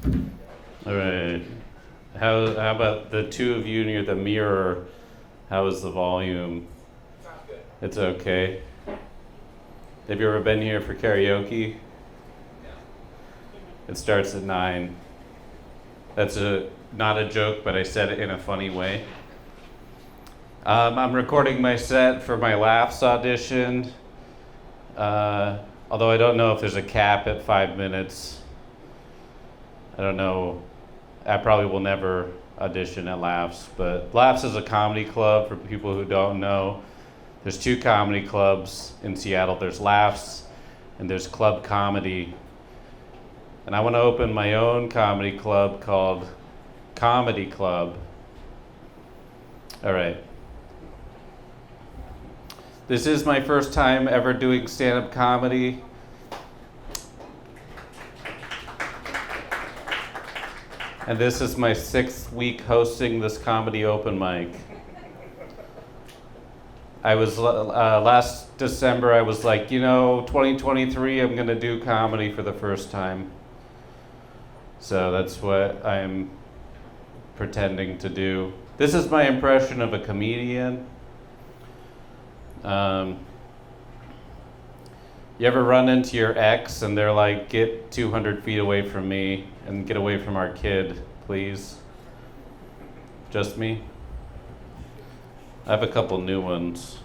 All right. How about the two of you near the mirror? How is the volume? Sounds good. It's okay. Have you ever been here for karaoke? Yeah. It starts at 9. That's not a joke, but I said it in a funny way. I'm recording my set for my Laughs audition. Although I don't know if there's a cap at 5 minutes. I don't know. I probably will never audition at Laughs, but Laughs is a comedy club for people who don't know. There's 2 comedy clubs in Seattle. There's Laughs and there's Club Comedy. And I want to open my own comedy club called Comedy Club. All right. This is my first time ever doing stand-up comedy. And this is my 6th week hosting this comedy open mic. I was, last December, I was like, 2023, I'm gonna do comedy for the first time. So that's what I'm pretending to do. This is my impression of a comedian. You ever run into your ex and they're like, get 200 feet away from me and get away from our kid, please? Just me? I have a couple new ones.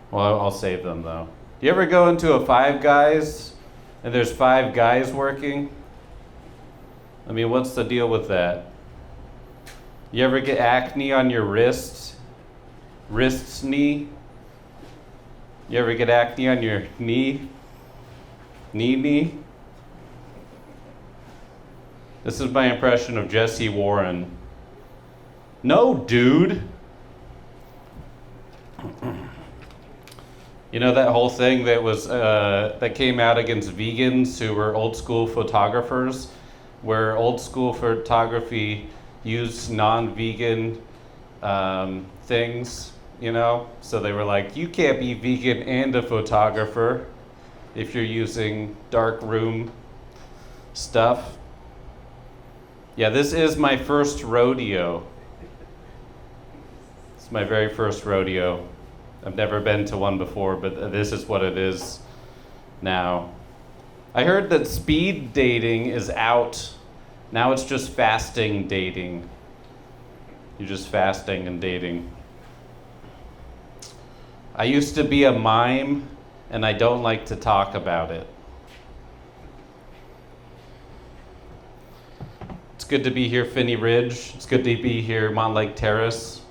Well, I'll save them though. Do you ever go into a Five Guys and there's 5 guys working? I mean, what's the deal with that? You ever get acne on your wrists? Wrists, knee? You ever get acne on your knee? Knee? This is my impression of Jesse Warren. No, dude. You know that whole thing that was that came out against vegans who were old school photographers, where old school photography used non-vegan things, So they were like, you can't be vegan and a photographer if you're using dark room stuff. Yeah, this is my first rodeo. It's my very first rodeo. I've never been to one before, but this is what it is now. I heard that speed dating is out. Now it's just fasting dating. You're just fasting and dating. I used to be a mime, and I don't like to talk about it. It's good to be here, Finney Ridge. It's good to be here, Montlake Terrace.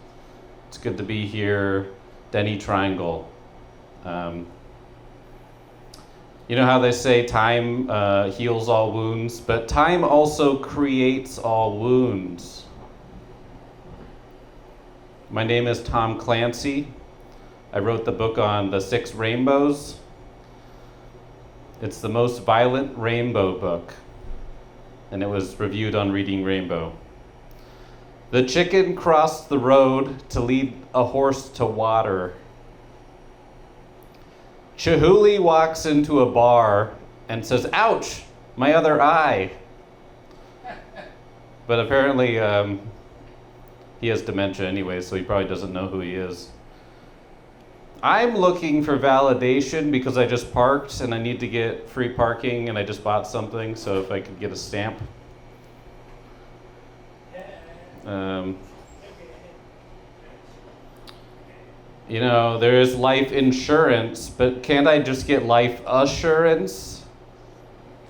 It's good to be here, Denny Triangle. You know how they say time heals all wounds, but time also creates all wounds. My name is Tom Clancy. I wrote the book on the 6 rainbows. It's the most violent rainbow book, and it was reviewed on Reading Rainbow. The chicken crossed the road to lead a horse to water. Chihuly walks into a bar and says, ouch, my other eye. But apparently he has dementia anyway, so he probably doesn't know who he is. I'm looking for validation because I just parked and I need to get free parking and I just bought something, so if I could get a stamp. There is life insurance, but can't I just get life assurance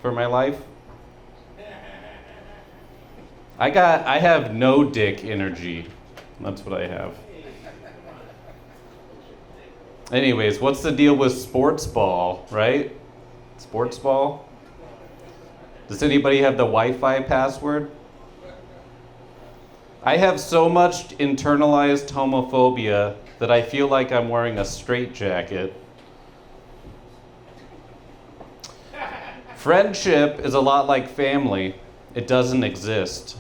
for my life? I have no dick energy. That's what I have. Anyways, what's the deal with sports ball, right? Sports ball? Does anybody have the Wi-Fi password? I have so much internalized homophobia that I feel like I'm wearing a straitjacket. Friendship is a lot like family. It doesn't exist.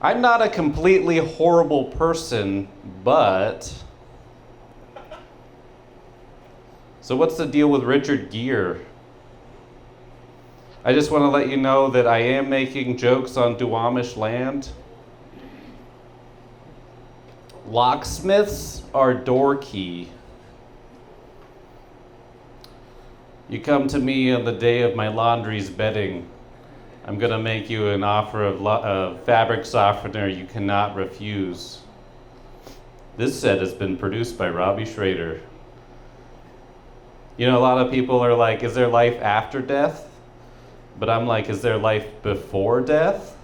I'm not a completely horrible person, but... So what's the deal with Richard Gere? I just want to let you know that I am making jokes on Duwamish land. Locksmiths are door key. You come to me on the day of my laundry's bedding. I'm going to make you an offer of fabric softener you cannot refuse. This set has been produced by Robbie Schroeder. You know, a lot of people are like, is there life after death? But I'm like, is there life before death?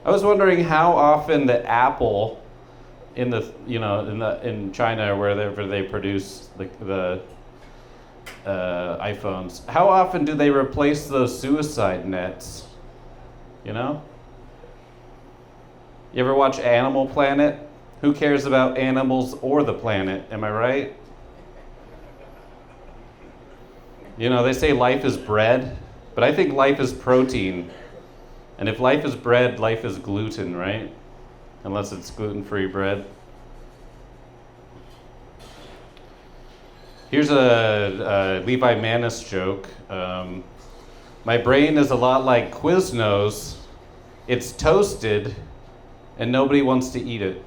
I was wondering how often the Apple in China or wherever they produce the iPhones, how often do they replace those suicide nets? You know? You ever watch Animal Planet? Who cares about animals or the planet? Am I right? You know, they say life is bread, but I think life is protein. And if life is bread, life is gluten, right? Unless it's gluten-free bread. Here's a Levi Manus joke. My brain is a lot like Quiznos. It's toasted, and nobody wants to eat it.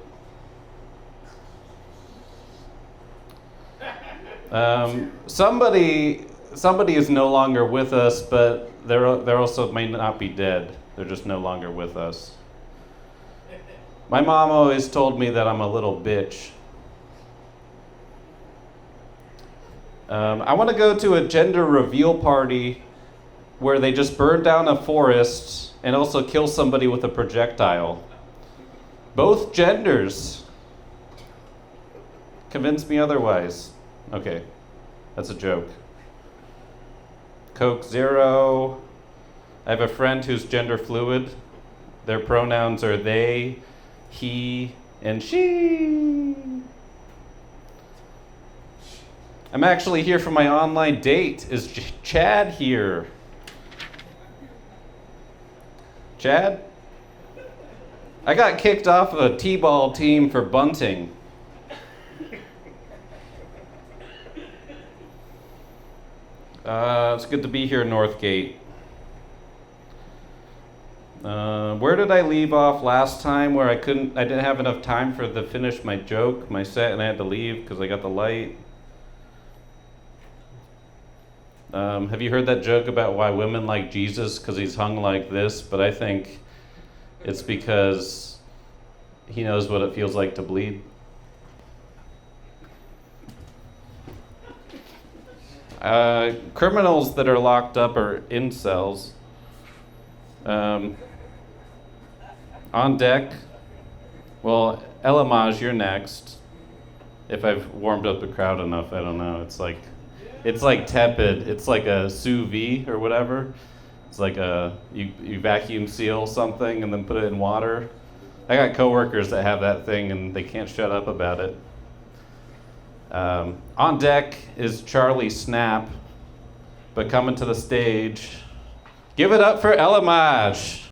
Somebody is no longer with us, but they're also may not be dead. They're just no longer with us. My mom always told me that I'm a little bitch. I want to go to a gender reveal party where they just burn down a forest and also kill somebody with a projectile. Both genders. Convince me otherwise. Okay, that's a joke. Coke Zero. I have a friend who's gender fluid. Their pronouns are they, he, and she. I'm actually here for my online date. Is Chad here? Chad? I got kicked off of a t-ball team for bunting. It's good to be here, Northgate. Where did I leave off last time where I didn't have enough time to finish my joke, my set, and I had to leave because I got the light? Have you heard that joke about why women like Jesus? Because he's hung like this, but I think it's because he knows what it feels like to bleed. Criminals that are locked up are incels. On deck, well, Elamaj, you're next. If I've warmed up the crowd enough, I don't know. It's like tepid. It's like a sous vide or whatever. It's like you vacuum seal something and then put it in water. I got coworkers that have that thing and they can't shut up about it. On deck is Charlie Snap, but coming to the stage, give it up for Elamaj.